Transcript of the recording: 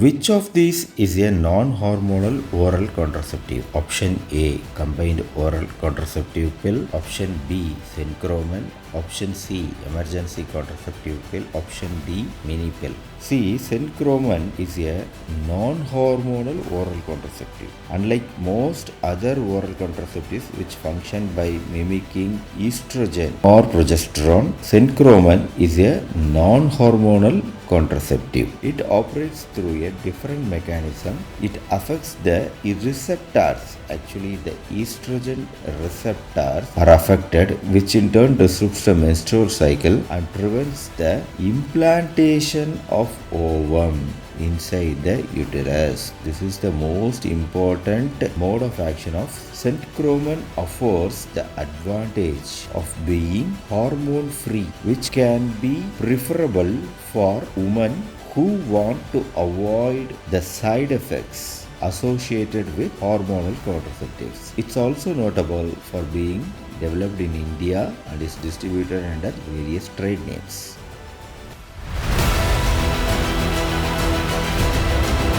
Which of these is a non-hormonal oral contraceptive? Option A, combined oral contraceptive pill. Option B, Synchromen. Option C, emergency contraceptive pill. Option D, mini pill. See, Synchromen is a non-hormonal oral contraceptive. Unlike most other oral contraceptives which function by mimicking estrogen or progesterone, Synchromen is a non-hormonal contraceptive. It operates through a different mechanism. It affects the receptors. Actually, the estrogen receptors are affected, which in turn disrupts the menstrual cycle and prevents the implantation of ovum inside the uterus. This is the most important mode of action of Synchromen. Offers the advantage of being hormone free, which can be preferable for women who want to avoid the side effects associated with hormonal contraceptives. It's also notable for being developed in India and is distributed under various trade names.